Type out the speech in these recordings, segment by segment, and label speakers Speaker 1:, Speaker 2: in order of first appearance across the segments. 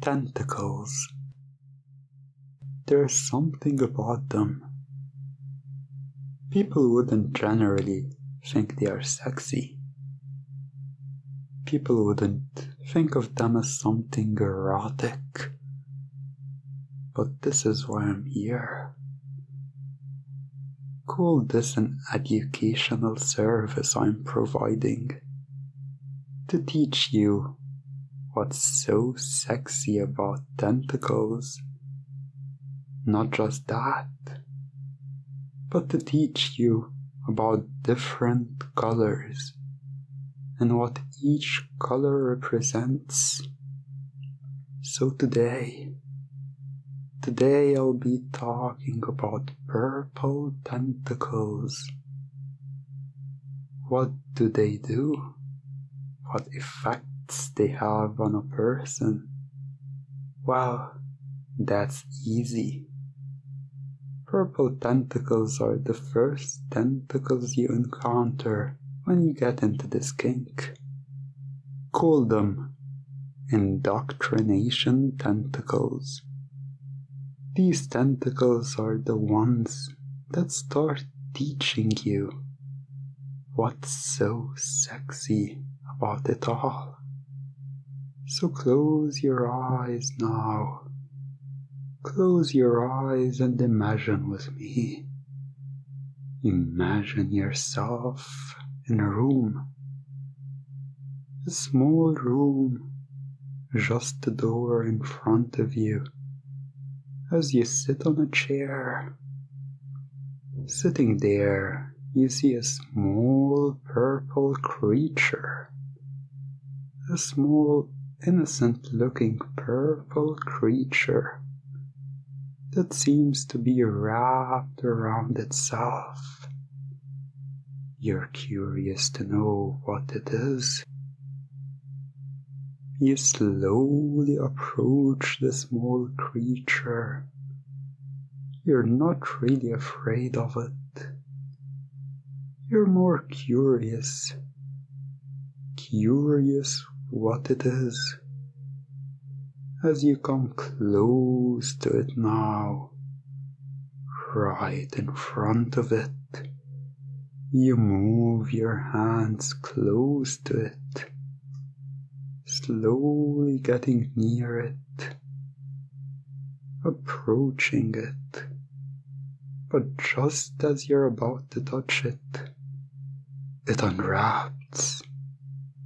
Speaker 1: Tentacles. There's something about them. People wouldn't generally think they are sexy. People wouldn't think of them as something erotic. But this is why I'm here. Call this an educational service I'm providing to teach you what's so sexy about tentacles. Not just that, but to teach you about different colors and what each color represents. So today I'll be talking about purple tentacles. What do they do? What effects they have on a person? Well, that's easy. Purple tentacles are the first tentacles you encounter when you get into this kink. Call them indoctrination tentacles. These tentacles are the ones that start teaching you what's so sexy about it all. So close your eyes now. Close your eyes and imagine with me. Imagine yourself in a room. A small room, just the door in front of you. As you sit on a chair, sitting there, you see a small purple creature. A small, innocent-looking purple creature that seems to be wrapped around itself. You're curious to know what it is. You slowly approach the small creature. You're not really afraid of it. You're more curious. Curious what it is. As you come close to it now, right in front of it, you move your hands close to it, slowly getting near it, approaching it. But just as you're about to touch it, it unwraps.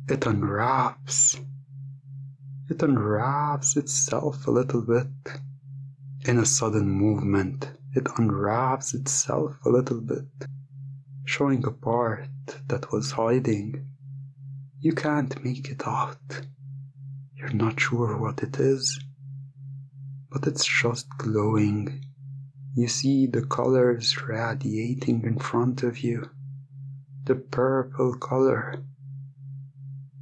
Speaker 1: It unwraps. It unwraps itself a little bit. In a sudden movement, it unwraps itself a little bit, showing a part that was hiding. You can't make it out. You're not sure what it is, but it's just glowing. You see the colors radiating in front of you, the purple color,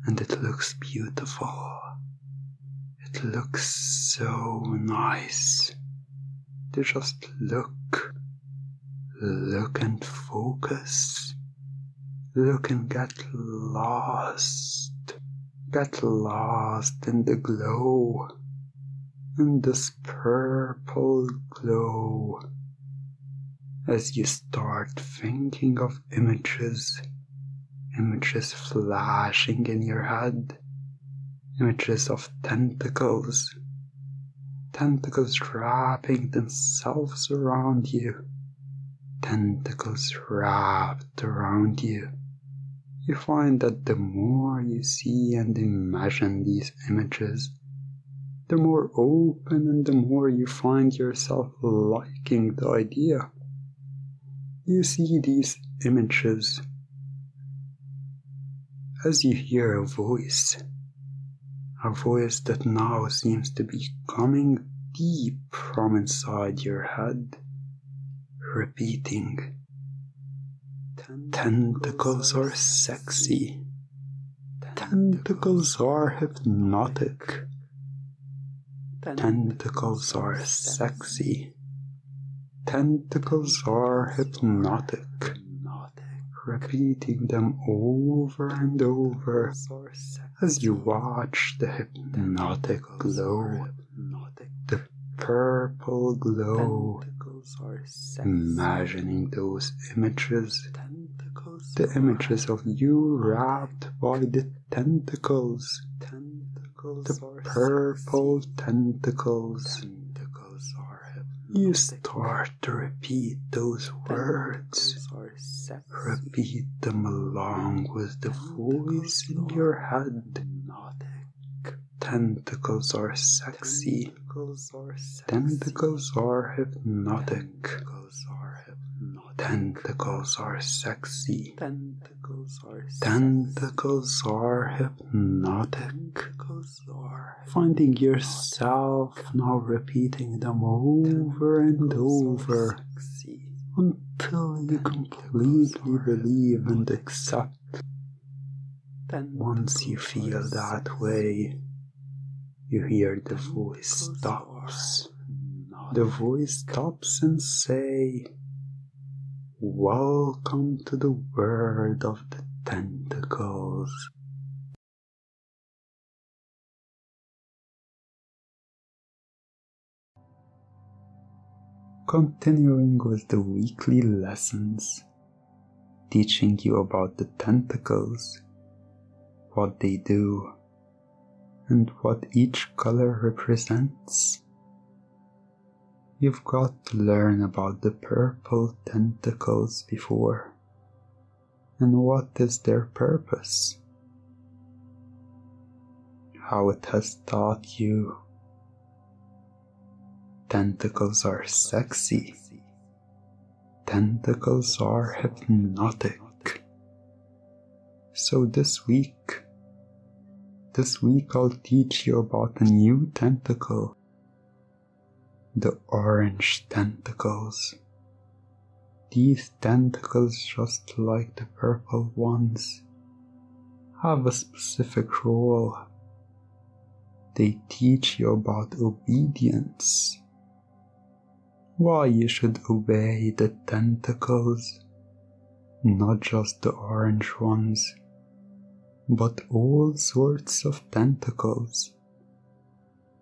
Speaker 1: and it looks beautiful. It looks so nice to just look and focus, look and get lost in the glow, in this purple glow, as you start thinking of images flashing in your head, images of tentacles wrapping themselves around you, tentacles wrapped around you. You find that the more you see and imagine these images, the more open and the more you find yourself liking the idea. You see these images as you hear a voice that now seems to be coming deep from inside your head, repeating, "Tentacles are sexy. Tentacles are hypnotic. Tentacles are sexy. Tentacles are hypnotic." Repeating them over and over as you watch the hypnotic glow purple glow.
Speaker 2: Tentacles are sexy.
Speaker 1: Imagining those images,
Speaker 2: Tentacles
Speaker 1: the
Speaker 2: are
Speaker 1: images of you wrapped by the tentacles,
Speaker 2: Tentacles
Speaker 1: the
Speaker 2: are
Speaker 1: purple
Speaker 2: sexy.
Speaker 1: tentacles.
Speaker 2: Tentacles are hypnotic.
Speaker 1: You start to repeat those words.
Speaker 2: Tentacles are sexy.
Speaker 1: Repeat them along with the voice in your head.
Speaker 2: Hypnotic.
Speaker 1: Tentacles are sexy.
Speaker 2: Tentacles are sexy.
Speaker 1: Tentacles are hypnotic.
Speaker 2: Tentacles are hypnotic.
Speaker 1: Tentacles are sexy.
Speaker 2: Tentacles are sexy.
Speaker 1: Tentacles are hypnotic.
Speaker 2: Tentacles are
Speaker 1: Finding yourself now repeating them over and over
Speaker 2: sexy.
Speaker 1: until you completely believe and accept. Once you feel that way, you hear the voice stops. The voice stops and say, "Welcome to the world of the tentacles." Continuing with the weekly lessons, teaching you about the tentacles, what they do, and what each color represents. You've got to learn about the purple tentacles before, and what is their purpose, how it has taught you. Tentacles are sexy. Tentacles are hypnotic. So this week I'll teach you about a new tentacle, the orange tentacles. These tentacles, just like the purple ones, have a specific role. They teach you about obedience, why you should obey the tentacles, not just the orange ones, but all sorts of tentacles.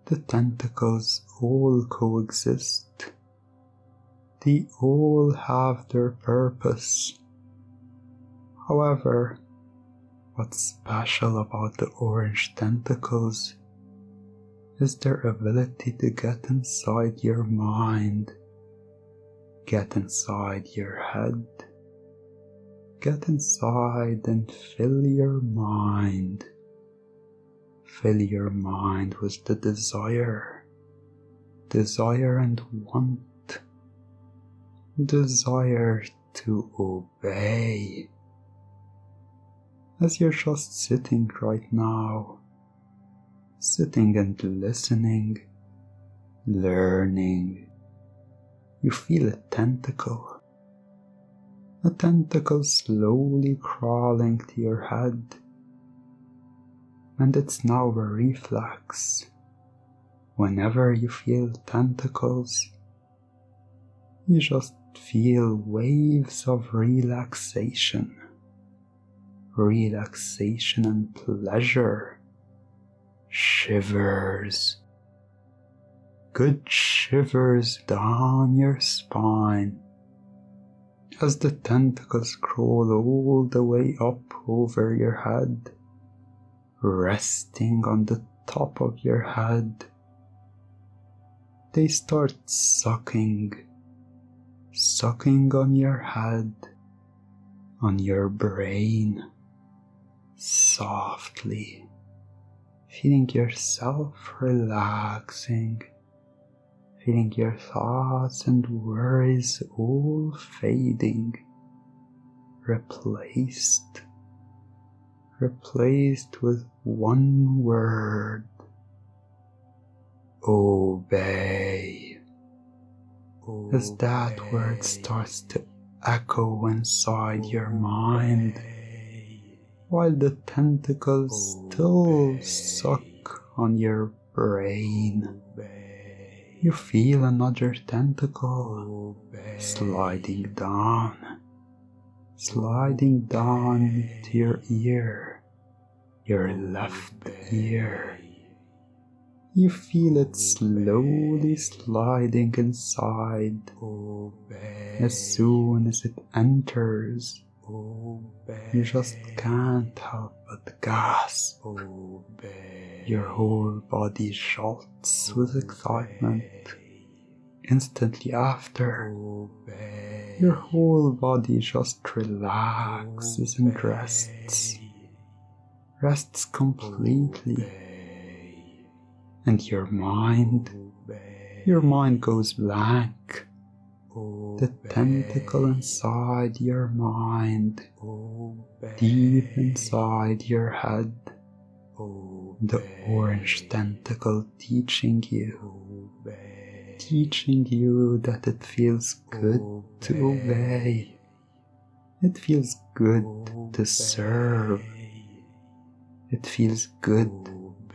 Speaker 1: The tentacles all coexist. They all have their purpose. However, what's special about the orange tentacles is their ability to get inside your mind, get inside your head, get inside and fill your mind. Fill your mind with the desire and want, desire to obey. As you're just sitting right now, sitting and listening, learning, you feel a tentacle slowly crawling to your head, and it's now a reflex. Whenever you feel tentacles, you just feel waves of relaxation and pleasure, shivers, good shivers down your spine as the tentacles crawl all the way up over your head, resting on the top of your head. They start sucking on your head, on your brain, softly, feeling yourself relaxing, feeling your thoughts and worries all fading, replaced with one word: obey. As that word starts to echo inside your mind, while the tentacles still suck on your brain, you feel another tentacle sliding down to your ear, your left ear. You feel it slowly sliding inside. As soon as it enters, you just can't help but gasp. Your whole body jolts with excitement. Instantly after, your whole body just relaxes and rests completely. And your mind goes blank. The tentacle inside your mind, deep inside your head, the orange tentacle teaching you that it feels good to obey. It feels good to serve. It feels good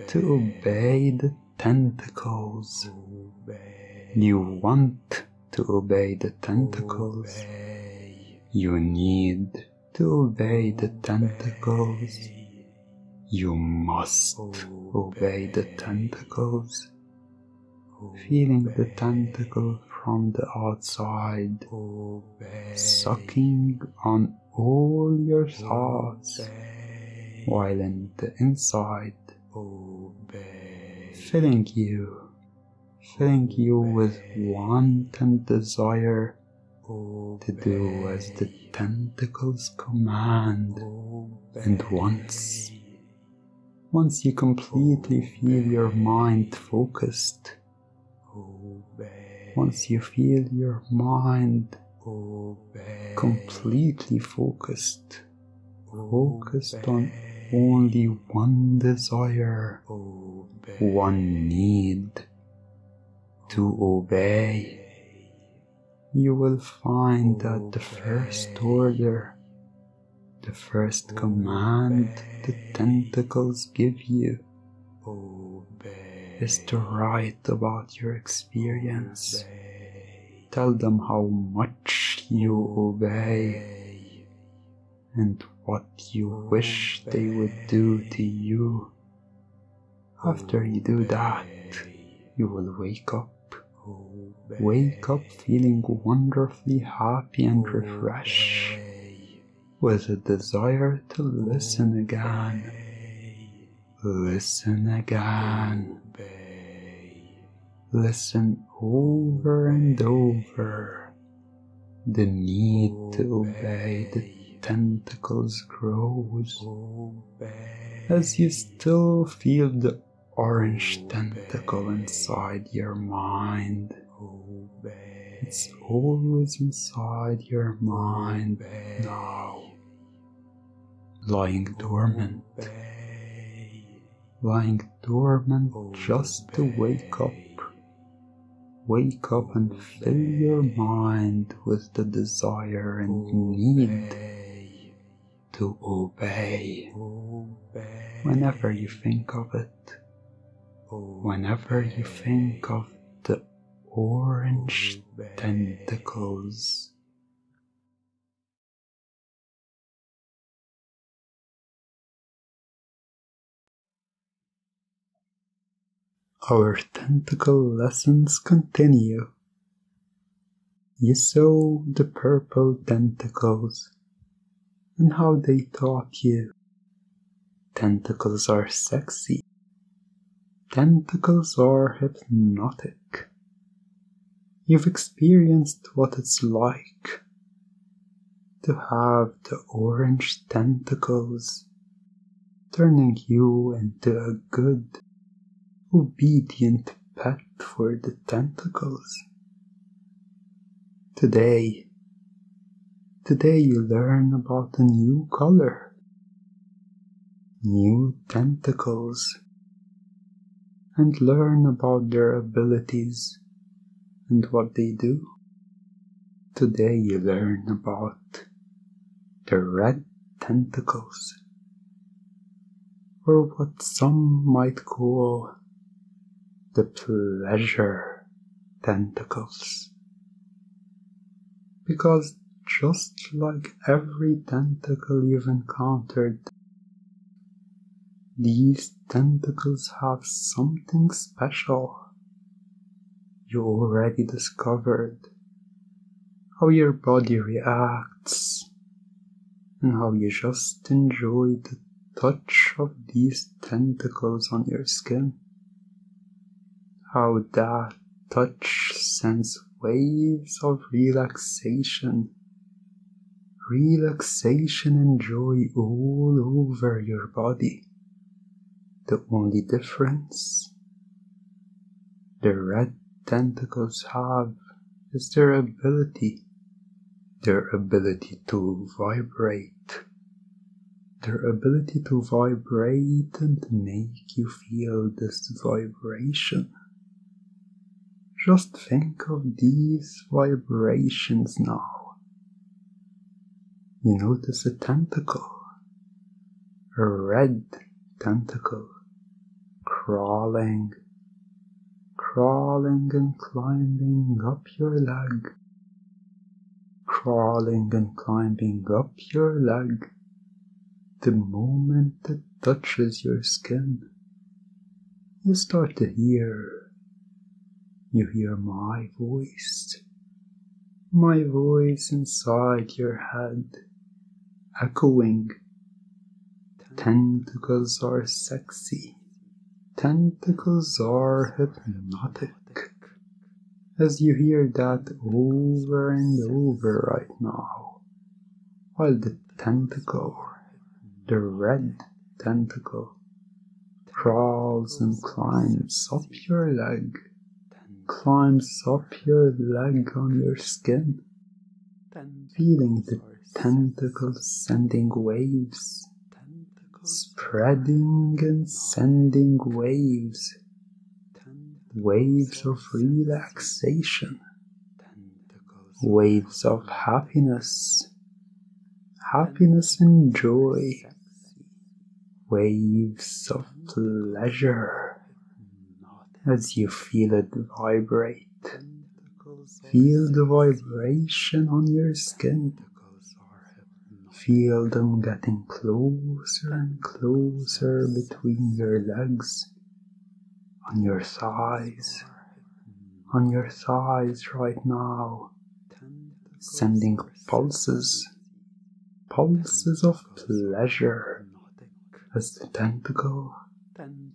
Speaker 1: to obey the tentacles. You want to obey the tentacles. You need to obey the tentacles. You must obey the tentacles. Feeling the tentacle from the outside, sucking on all your thoughts, while in the inside, filling you with want and desire to do as the tentacles command. And once you completely feel your mind focused, once you feel your mind completely focused on only one desire, one need, to obey, you will find that the first order, the first command the tentacles give you is to write about your experience. Tell them how much you obey and what you wish they would do to you. After you do that, you will wake up feeling wonderfully happy and refreshed, with a desire to listen again. Listen again. Listen over and over. The need to obey the tentacles grows as you still feel the orange tentacle inside your mind. It's always inside your mind now, lying dormant just to wake up and fill your mind with the desire and need to obey. Whenever you think of it, whenever you think of the orange tentacles. Our tentacle lessons continue. You saw the purple tentacles and how they taught you. Tentacles are sexy. Tentacles are hypnotic. You've experienced what it's like to have the orange tentacles turning you into a good, obedient pet for the tentacles. Today you learn about a new color, new tentacles, and learn about their abilities and what they do. Today you learn about the red tentacles, or what some might call the pleasure tentacles. Because just like every tentacle you've encountered, These tentacles have something special. You already discovered how your body reacts and how you just enjoy the touch of these tentacles on your skin. How that touch sends waves of relaxation and joy all over your body. The only difference the red tentacles have is their ability to vibrate. Their ability to vibrate and make you feel this vibration. Just think of these vibrations now. You notice a tentacle, a red tentacle, crawling and climbing up your leg, crawling and climbing up your leg. The moment it touches your skin, you start to hear. You hear my voice inside your head, echoing. Tentacles are sexy. Tentacles are hypnotic. As you hear that over and over right now, while the tentacle, the red tentacle, crawls and climbs up your leg, on your skin, feeling the tentacles sending waves, spreading and sending waves of relaxation, waves of happiness and joy, waves of pleasure as you feel it vibrate. Feel the vibration on your skin. Feel them getting closer and closer between your legs, on your thighs right now, sending pulses of pleasure as the tentacle,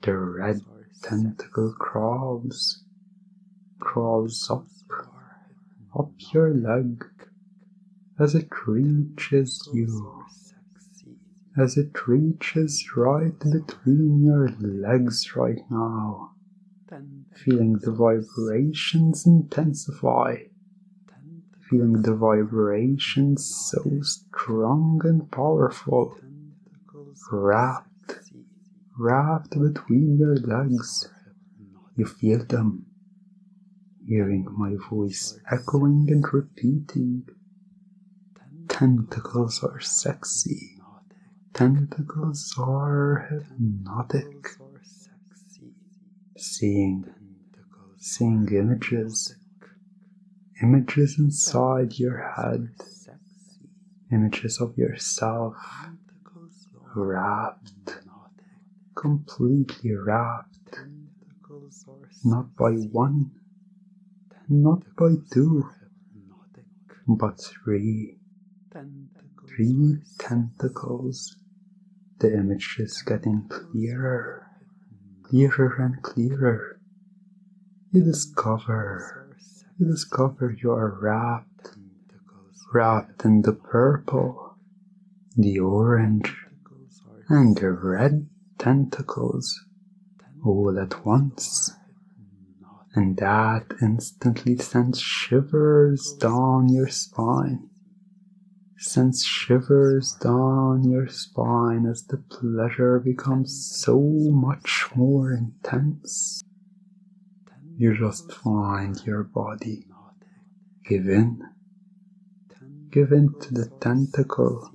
Speaker 1: the red tentacle crawls up your leg as it reaches you, as it reaches right between your legs right now, feeling the vibrations intensify, feeling the vibrations so strong and powerful, wrapped between your legs. You feel them, hearing my voice echoing and repeating. Tentacles are sexy. Tentacles are hypnotic. Seeing images inside your head, images of yourself wrapped, completely wrapped, not by one, not by two, but three tentacles. The image is getting clearer and clearer. You discover you are wrapped in the purple, the orange, and the red tentacles all at once. And that instantly sends shivers down your spine. Sends shivers down your spine as the pleasure becomes so much more intense. You just find your body give in to the tentacle,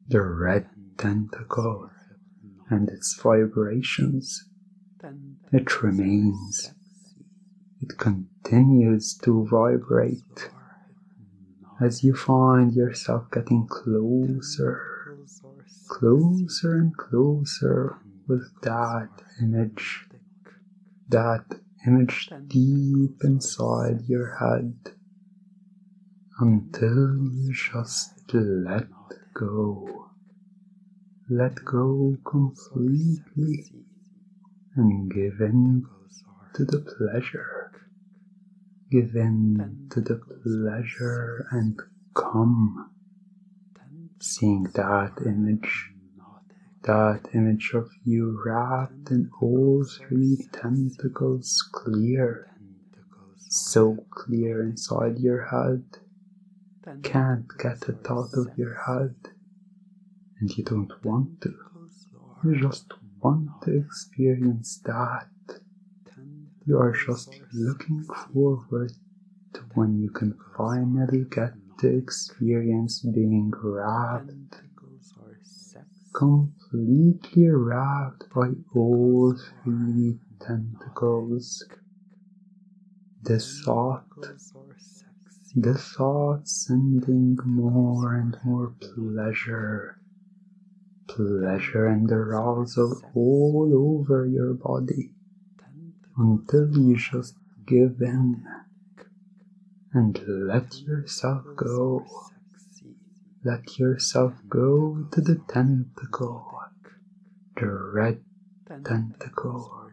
Speaker 1: the red tentacle, and its vibrations. It remains. It continues to vibrate as you find yourself getting closer and closer with that image deep inside your head until you just let go. Let go completely and give in to the pleasure. Give in to the pleasure and come. Seeing that image of you wrapped in all three tentacles clear, so clear inside your head, can't get it out of your head, and you don't want to, you just want to experience that. You are just looking forward to when you can finally get to experience being wrapped, completely wrapped by all three tentacles. The thought sending more and more pleasure and arousal all over your body until you just give in and let yourself go. Let yourself go to the tentacle, the red tentacle.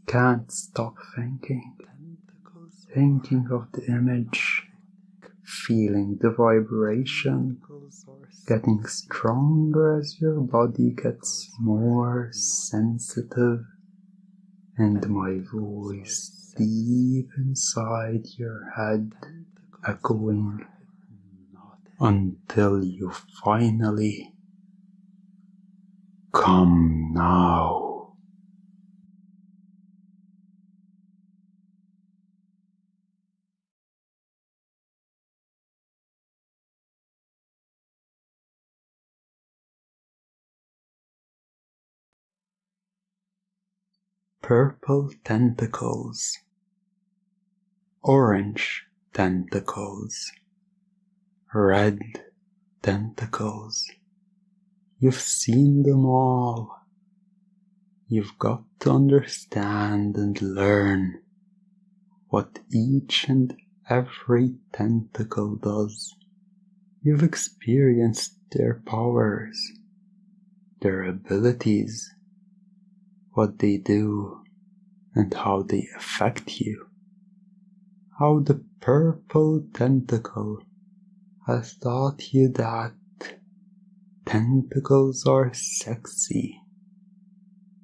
Speaker 1: Can't stop thinking of the image, feeling the vibration, getting stronger as your body gets more sensitive, and my voice deep inside your head echoing until you finally come now. Purple tentacles, orange tentacles, red tentacles. You've seen them all. You've got to understand and learn what each and every tentacle does. You've experienced their powers, their abilities, what they do, and how they affect you. How the purple tentacle has taught you that tentacles are sexy.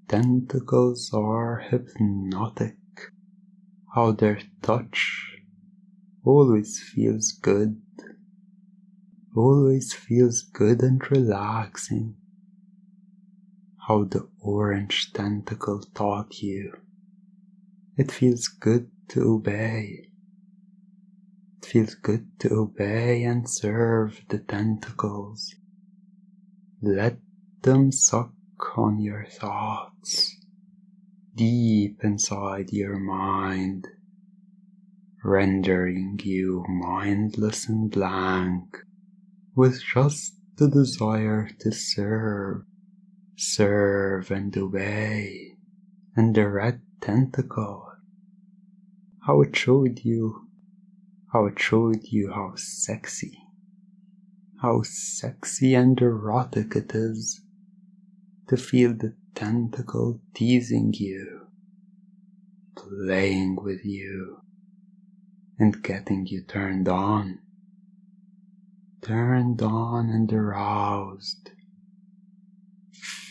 Speaker 1: Tentacles are hypnotic. How their touch always feels good and relaxing. How the orange tentacle taught you it feels good to obey. It feels good to obey and serve the tentacles. Let them suck on your thoughts deep inside your mind, rendering you mindless and blank with just the desire to serve and obey. And the red tentacle, how it showed you how sexy and erotic it is to feel the tentacle teasing you, playing with you, and getting you turned on and aroused,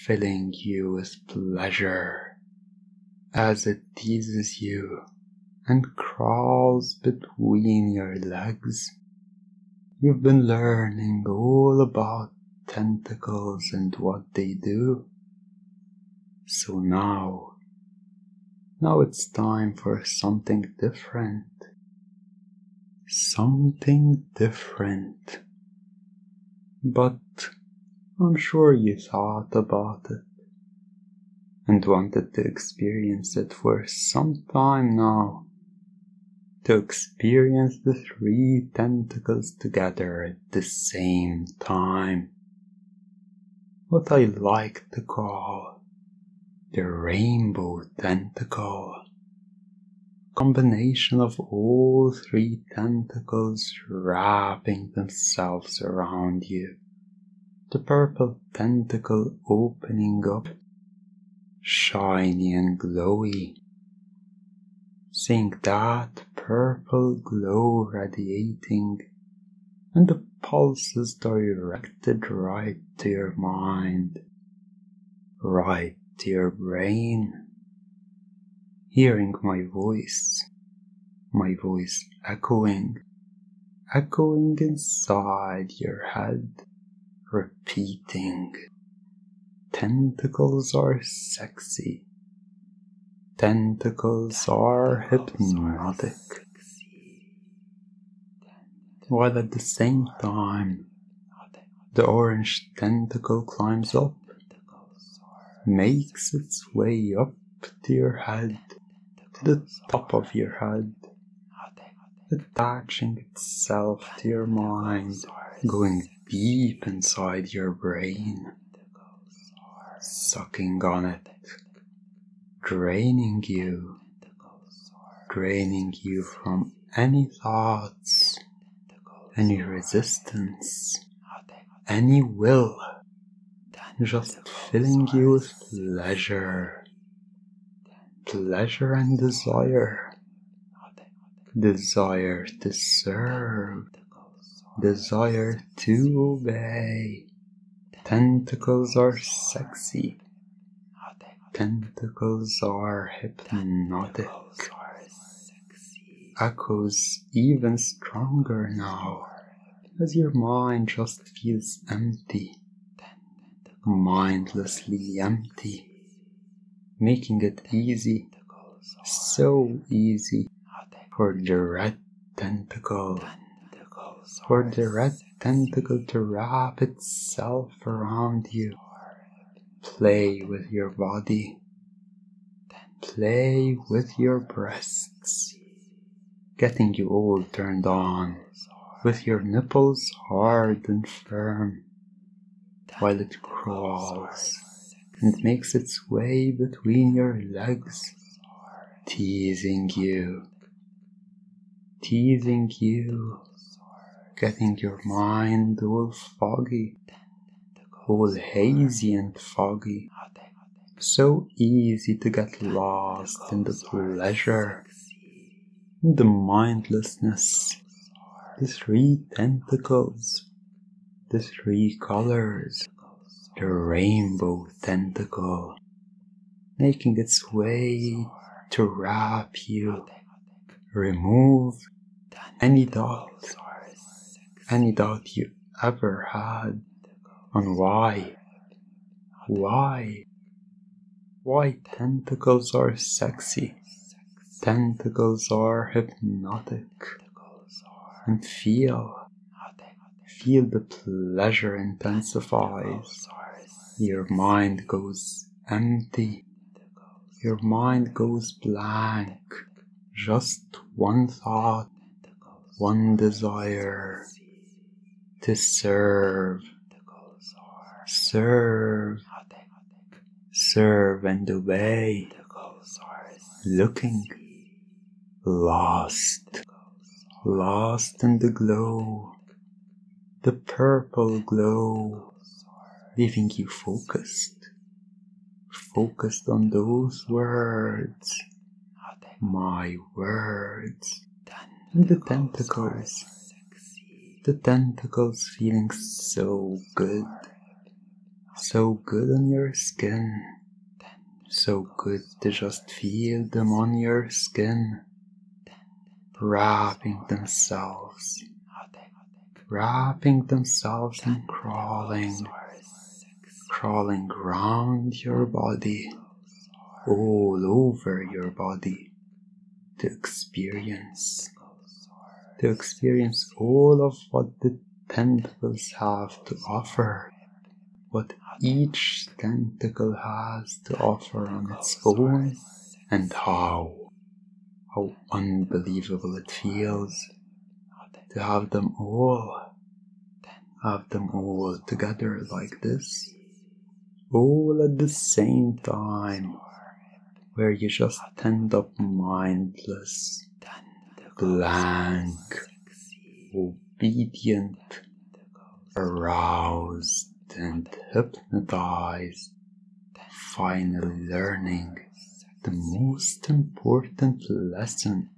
Speaker 1: filling you with pleasure as it teases you and crawls between your legs. You've been learning all about tentacles and what they do. So now it's time for something different. But I'm sure you thought about it and wanted to experience it for some time now. To experience the three tentacles together at the same time. What I like to call the rainbow tentacle. Combination of all three tentacles wrapping themselves around you. The purple tentacle opening up, shiny and glowy. Seeing that purple glow radiating, and the pulses directed right to your mind, right to your brain. Hearing my voice echoing inside your head, repeating, tentacles are sexy, tentacles are hypnotic, while at the same time the orange tentacle climbs up, makes its way up to your head, to the top of your head, attaching itself to your mind, going deep inside your brain, sucking on it, draining you from any thoughts, any resistance, any will, just filling you with pleasure and desire to serve, desire to obey. Tentacles are sexy, tentacles are hypnotic. Echoes even stronger now, as your mind just feels empty, mindlessly empty, making it easy, so easy for the red tentacle, to wrap itself around you, play with your body, play with your breasts, getting you all turned on, with your nipples hard and firm, while it crawls and makes its way between your legs, teasing you, getting your mind all foggy, all hazy and foggy, so easy to get lost in the pleasure, in the mindlessness, the three tentacles, the three colors, the rainbow tentacle, making its way to wrap you, remove any doubt you ever had on why tentacles are sexy, tentacles are hypnotic, and feel the pleasure intensifies. Your mind goes empty, your mind goes blank, just one thought, one desire, to serve and obey, looking lost in the glow, the purple glow, leaving you focused on those words, my words, and the tentacles feeling so good on your skin, so good to just feel them on your skin, wrapping themselves and crawling round your body, all over your body, to experience all of what the tentacles have to offer, what each tentacle has to offer on its own, and how unbelievable it feels to have them all together like this, all at the same time, where you just end up mindless, blank, obedient, aroused and hypnotized, finally learning the most important lesson,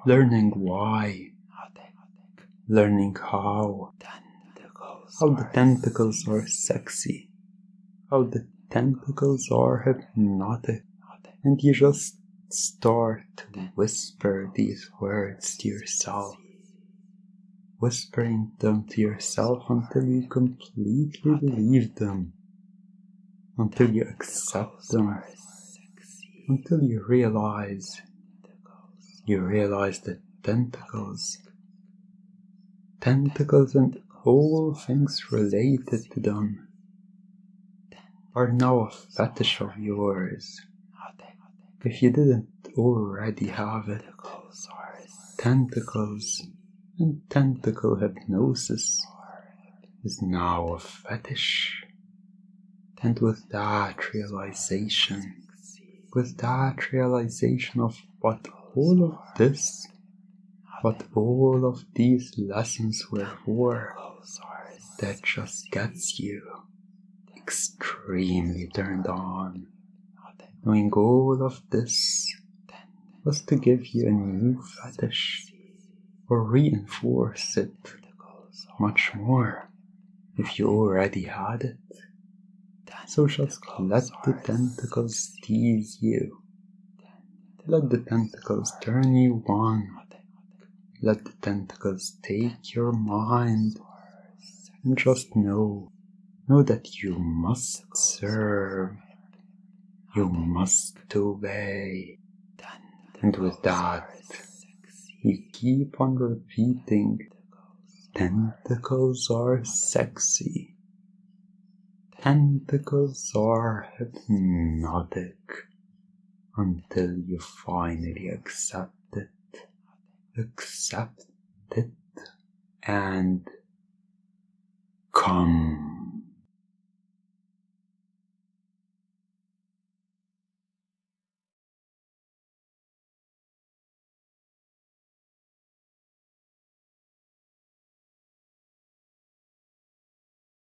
Speaker 1: learning why, learning how the tentacles are sexy, how the tentacles are hypnotic, and you just start to whisper these words to yourself, whispering them to yourself until you completely believe them, until you accept them, until you realize that tentacles and all things related to them are now a fetish of yours. If you didn't already have it, tentacles and tentacle hypnosis is now a fetish. And with that realization of what all of these lessons were for, that just gets you extremely turned on. Knowing all of this was to give you a new fetish, or reinforce it much more if you already had it. So just let the tentacles tease you. Let the tentacles turn you on. Let the tentacles take your mind. And just know that you must serve. You must obey. And with that, you keep on repeating, tentacles are sexy. Tentacles are hypnotic, until you finally accept it and come.